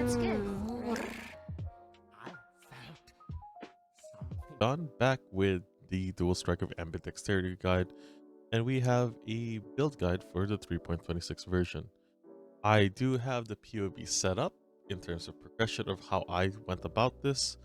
That's good. Done back with the dual strike of Ambidexterity guide, and we have a build guide for the 3.26 version. I do have the POB set up in terms of progression of how I went about this.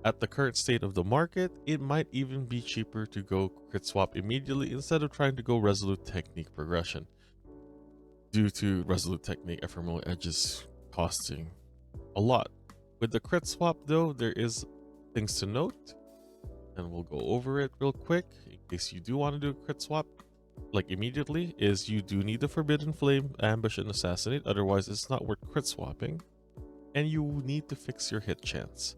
At the current state of the market, it might even be cheaper to go crit swap immediately instead of trying to go Resolute Technique progression, due to Resolute Technique ephemeral edges costing a lot. With the crit swap though, there is things to note, and we'll go over it real quick in case you do want to do a crit swap like immediately. Is you do need the Forbidden Flame, Ambush, and Assassinate, otherwise it's not worth crit swapping, and you need to fix your hit chance.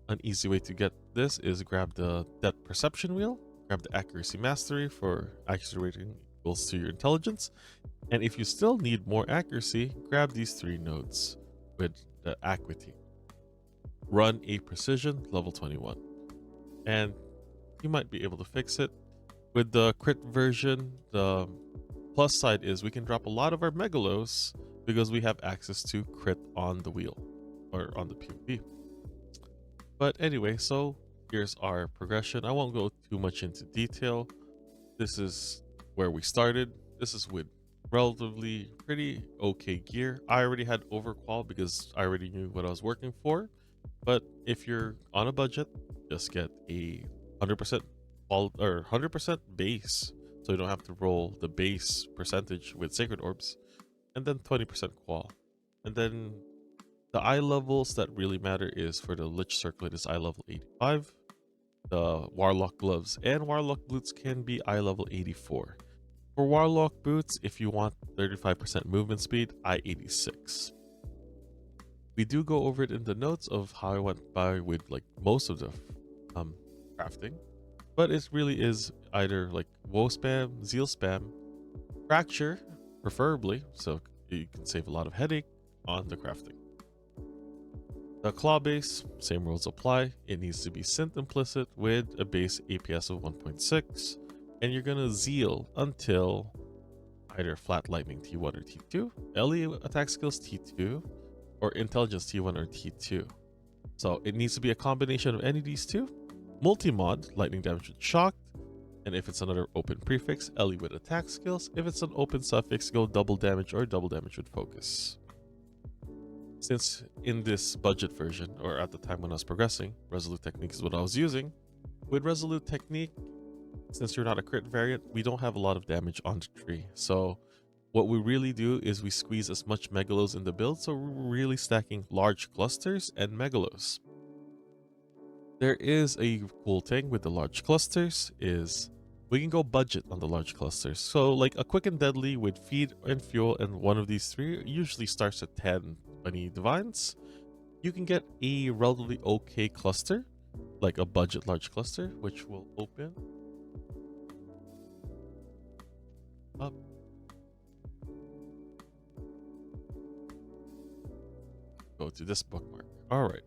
An easy way to get this is grab the Depth Perception wheel, grab the Accuracy Mastery for accuracy rating equals to your intelligence, and if you still need more accuracy, grab these 3 nodes with the Acuity. Run a Precision level 21, and you might be able to fix it. With the crit version, the plus side is we can drop a lot of our Megalos because we have access to crit on the wheel or on the POB. But anyway, so here's our progression. I won't go too much into detail. This is where we started. This is with relatively pretty okay gear. I already had overqual because I already knew what I was working for. But if you're on a budget, just get a 100% or 100% base, so you don't have to roll the base percentage with Sacred Orbs, and then 20% qual. And then the eye levels that really matter is for the Lich Circlet is eye level 85. The Warlock Gloves and Warlock Boots can be eye level 84. For Warlock Boots, if you want 35% movement speed, eye 86. We do go over it in the notes of how I went by with like most of the crafting, but it really is either like woe spam, zeal spam, fracture preferably, so you can save a lot of headache on the crafting. The claw base, same rules apply. It needs to be synth implicit with a base APS of 1.6, and you're gonna zeal until either flat lightning T1 or T2, LE attack skills T2, or intelligence T1 or T2. So it needs to be a combination of any of these two. Multi-mod, lightning damage with shocked, and if it's another open prefix, LE with attack skills. If it's an open suffix, go double damage or double damage with focus. Since in this budget version, or at the time when I was progressing, Resolute Technique is what I was using. With Resolute Technique, since you're not a crit variant, we don't have a lot of damage on the tree. So what we really do is we squeeze as much Megalos in the build, so we're really stacking large clusters and Megalos. There is a cool thing with the large clusters is we can go budget on the large clusters. So like a quick and deadly with feed and fuel, and one of these 3 usually starts at 10, 20 divines. You can get a relatively okay cluster, like a budget large cluster, which will open up. Go to this bookmark. All right.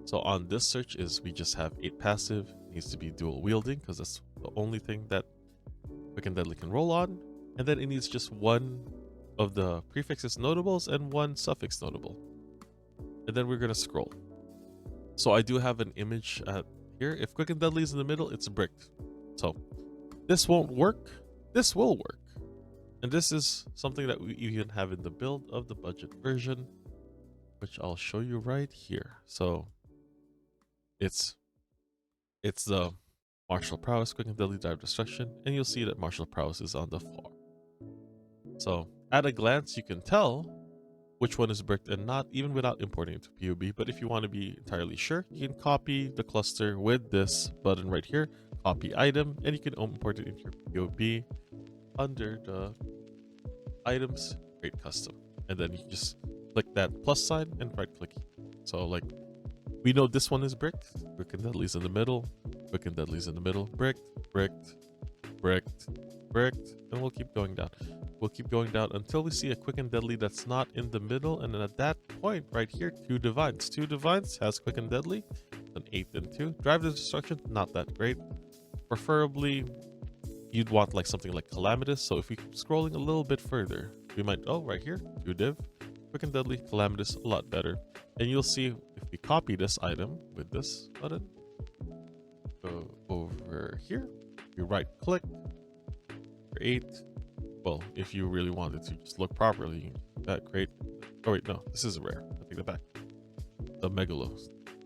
So on this search is we just have 8 passive. It needs to be dual wielding because that's the only thing that Quick and Deadly can roll on. And then it needs just 1 of the prefixes notables and 1 suffix notable. And then we're going to scroll. So I do have an image here. If Quick and Deadly is in the middle, it's bricked. So this won't work. This will work. And this is something that we even have in the build of the budget version, which I'll show you right here. So it's the Martial Prowess, Quick and Deadly Dive Destruction, and you'll see that Martial Prowess is on the far. So at a glance, you can tell which one is bricked and not, even without importing it to POB. But if you want to be entirely sure, you can copy the cluster with this button right here, copy item, and you can import it into your POB under the items, create custom. And then you just click that plus sign and right click. So like we know this one is bricked, Quick and Deadly's in the middle, Quick and Deadly's in the middle, bricked, bricked, bricked, bricked, and we'll keep going down. We'll keep going down until we see a Quick and Deadly that's not in the middle, and then at that point right here, 2 divines. 2 divines has Quick and Deadly, an 8 and 2. Drive the Destruction, not that great. Preferably you'd want like something like Calamitous. So if we keep scrolling a little bit further, we might, oh, right here, 2 div, Quick and Deadly, Calamitous, a lot better. And you'll see if we copy this item with this button, go over here, we right click, create. Well, if you really wanted to just look properly, you can that create. Oh wait, no, this is rare. I take that back. The Megalo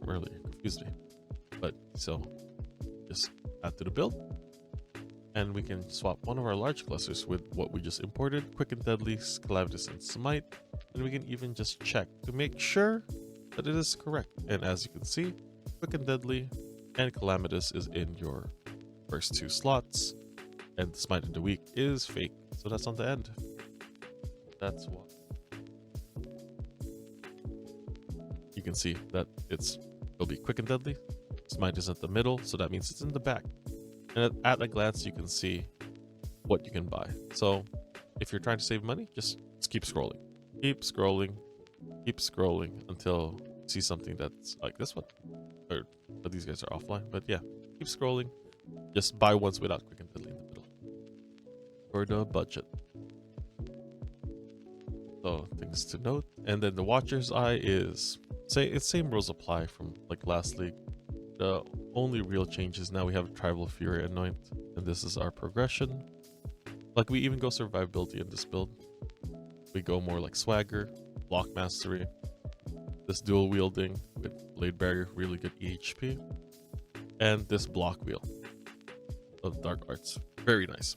earlier confused me. But so just add to the build, and we can swap one of our large clusters with what we just imported, Quick and Deadly, Calamitous, and Smite. And we can even just check to make sure that it is correct. And as you can see, Quick and Deadly and Calamitous is in your first 2 slots, and Smite in the Weak is fake, so that's on the end. That's what you can see, that it'll be Quick and Deadly. Smite is at the middle, so that means it's in the back. And at a glance, you can see what you can buy. So if you're trying to save money, just keep scrolling. Keep scrolling. Keep scrolling until you see something that's like this one. But these guys are offline. But yeah, keep scrolling. Just buy ones without Quick and Deadly in the middle. For the budget. So things to note. And then the Watcher's Eye is... same rules apply from like last league. The only real change is now we have Tribal Fury Anoint, and this is our progression. Like we even go survivability in this build. We go more like Swagger, Block Mastery, this dual wielding with Blade Barrier, really good EHP, and this block wheel of Dark Arts, very nice.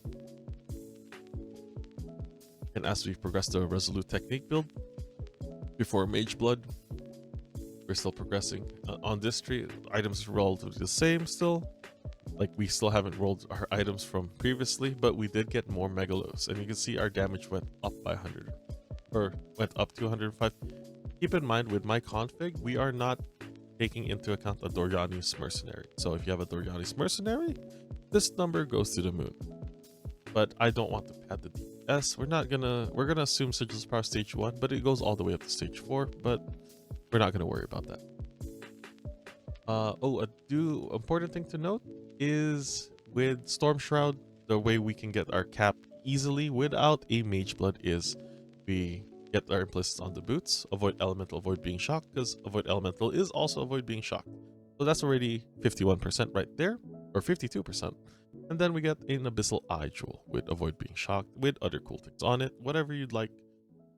And as we progress to a Resolute Technique build, before Mageblood, we're still progressing. On this tree, items are relatively the same still. Like we still haven't rolled our items from previously, but we did get more Megalos. And you can see our damage went up by 100, or went up to 105. Keep in mind with my config, we are not taking into account a Doriani's Mercenary. So if you have a Doriani's Mercenary, this number goes to the moon. But I don't want to pad the DPS. We're gonna assume Sigil's Power stage 1, but it goes all the way up to stage 4, but we're not going to worry about that. Important thing to note is with Stormshroud, the way we can get our cap easily without a Mageblood is we get our implicits on the boots, avoid elemental, avoid being shocked, because avoid elemental is also avoid being shocked. So that's already 51% right there, or 52%. And then we get an Abyssal Eye Jewel with avoid being shocked with other cool things on it, whatever you'd like.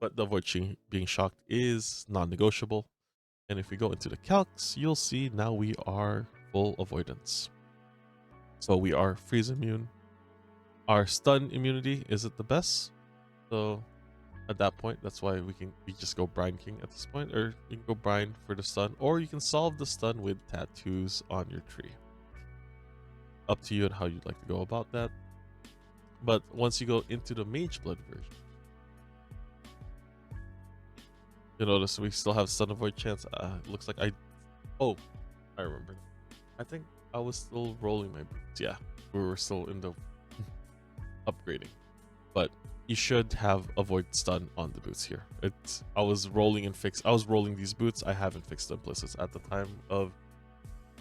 But the avoid being shocked is non-negotiable. And if we go into the calcs, you'll see now we are full avoidance. So we are freeze immune. Our stun immunity isn't the best. So at that point, that's why we just go Brine King at this point. Or you can go Brine for the stun. Or you can solve the stun with tattoos on your tree. Up to you and how you'd like to go about that. But once you go into the Mageblood version, you notice we still have stun avoid chance. Looks like I remember. I think I was still rolling my boots. Yeah, we were still in the upgrading. But you should have avoid stun on the boots here. I was rolling these boots. I haven't fixed the implicits at the time of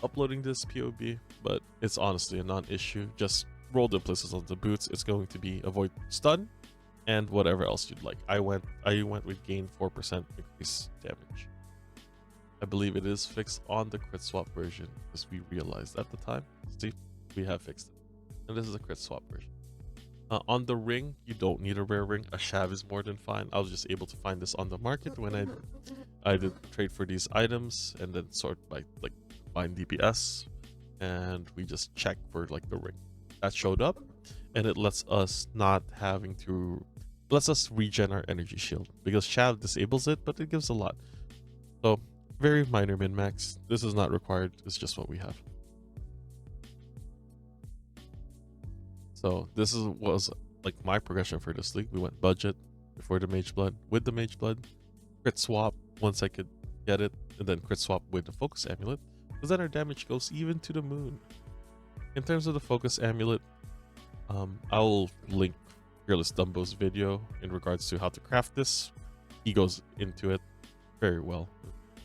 uploading this POB, but it's honestly a non-issue. Just roll the implicits on the boots. It's going to be avoid stun and whatever else you'd like. I went with gain 4% increase damage. I believe it is fixed on the crit swap version because we realized at the time. See, we have fixed it. And this is a crit swap version. On the ring, you don't need a rare ring. A Shav is more than fine. I was just able to find this on the market when I did trade for these items and then sort by like find DPS, and we just check for like the ring. That showed up, and it lets us lets us regen our energy shield because Shav disables it, but it gives a lot. So very minor min-max. This is not required. It's just what we have. So this was like my progression for this league. We went budget before the Mageblood, with the Mageblood, crit swap once I could get it, and then crit swap with the Focus Amulet, because then our damage goes even to the moon. In terms of the Focus Amulet, I'll link Fearless Dumbo's video in regards to how to craft this. He goes into it very well.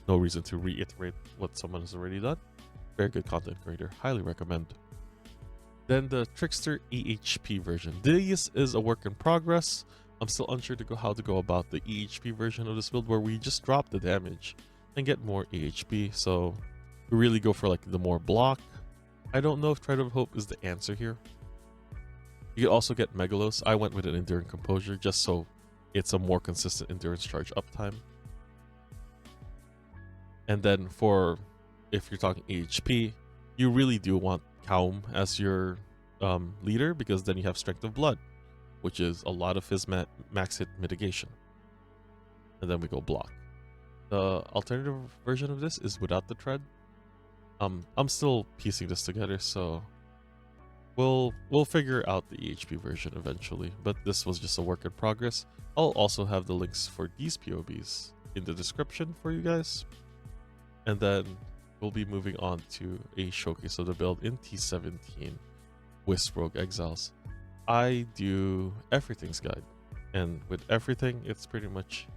No reason to reiterate what someone has already done. Very good content creator. Highly recommend. Then the Trickster EHP version. This is a work in progress. I'm still unsure how to go about the EHP version of this build where we just drop the damage and get more EHP. So we really go for like the more block. I don't know if Trident of Hope is the answer here. You can also get Megalos. I went with an Enduring Composure just so it's a more consistent endurance charge uptime. And then for, if you're talking EHP, you really do want Kaum as your leader, because then you have Strength of Blood, which is a lot of his max hit mitigation. And then we go block. The alternative version of this is without the tread. I'm still piecing this together, so we'll figure out the EHP version eventually, but this was just a work in progress. I'll also have the links for these POBs in the description for you guys. And then we'll be moving on to a showcase of the build in T17 Wisp Rogue Exiles. I do Efrything's guide, and with Efrything, it's pretty much,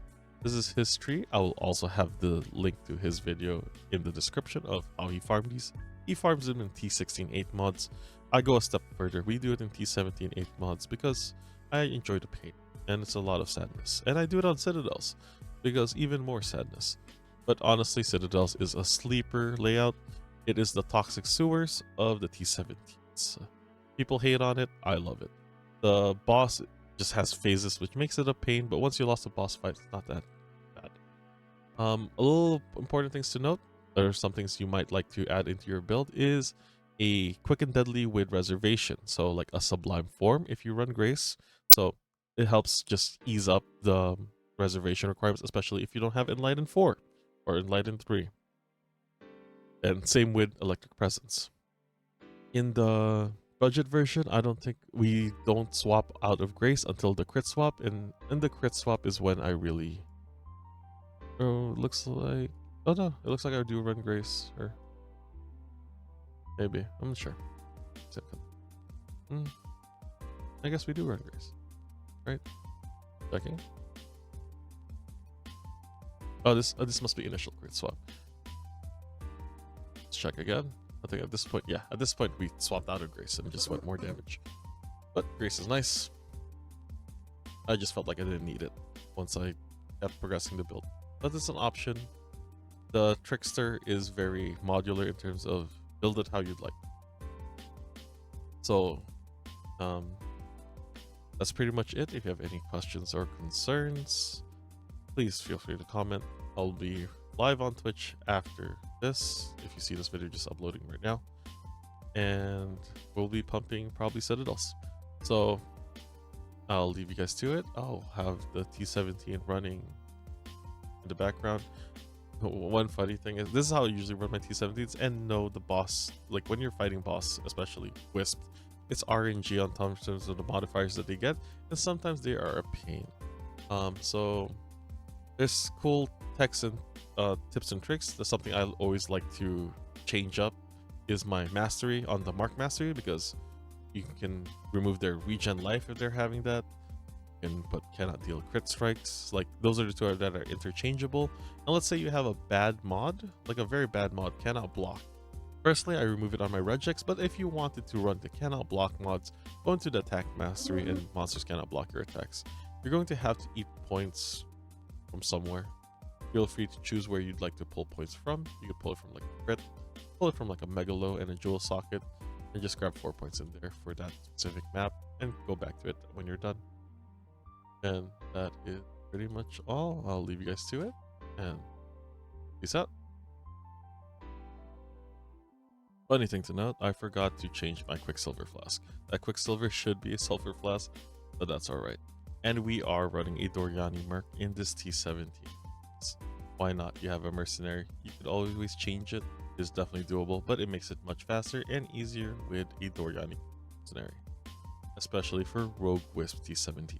this is his tree. I will also have the link to his video in the description of how he farmed these. He farms them in T16 8 mods. I go a step further. We do it in T17 8 mods because I enjoy the pain, and it's a lot of sadness. And I do it on Citadels because even more sadness. But honestly, Citadels is a sleeper layout. It is the toxic sewers of the T17s. People hate on it. I love it. The boss just has phases, which makes it a pain, but once you lost a boss fight, it's not that bad. A little important things to note, or some things you might like to add into your build, is a quick and deadly with reservation. So like a sublime form if you run Grace. So it helps just ease up the reservation requirements, especially if you don't have Enlighten 4 or Enlighten 3. And same with Electric Presence. In the budget version, I don't think we don't swap out of Grace until the crit swap, and the crit swap is when I really looks like, oh no, it looks like I do run Grace, or maybe, I'm not sure. I guess we do run Grace, right? Checking. Oh, this must be initial crit swap. Let's check again. I think at this point, yeah, at this point we swapped out of Grace and it just went more damage. But Grace is nice. I just felt like I didn't need it once I kept progressing the build. But it's an option. The Trickster is very modular in terms of build it how you'd like. So, that's pretty much it. If you have any questions or concerns, please feel free to comment. I'll be live on Twitch after this, if you see this video just uploading right now, and we'll be pumping probably Citadels. So I'll leave you guys to it. I'll have the T17 running in the background. One funny thing is, this is how I usually run my T17s, and no, the boss, like when you're fighting boss, especially Wisp, it's RNG on terms of the modifiers that they get, and sometimes they are a pain. So there's cool techs and tips and tricks. That's something I always like to change up, is my mastery on the Mark Mastery, because you can remove their regen life if they're having that, and but cannot deal crit strikes. Like those are the two that are interchangeable. And let's say you have a bad mod, like a very bad mod, cannot block. Personally, I remove it on my regex, but if you wanted to run the cannot block mods, go into the attack mastery and monsters cannot block your attacks. You're going to have to eat points from somewhere. Feel free to choose where you'd like to pull points from. You can pull it from like a crit, pull it from like a Megalo and a Jewel Socket, and just grab 4 points in there for that specific map and go back to it when you're done. And that is pretty much all. I'll leave you guys to it, and peace out. Funny thing to note, I forgot to change my Quicksilver flask. That Quicksilver should be a Sulfur flask, but that's alright. And we are running a Doriani Merc in this T17. Why not? You have a Mercenary. You could always change it. It's definitely doable, but it makes it much faster and easier with a Doriani Mercenary, especially for Rogue Wisp T17.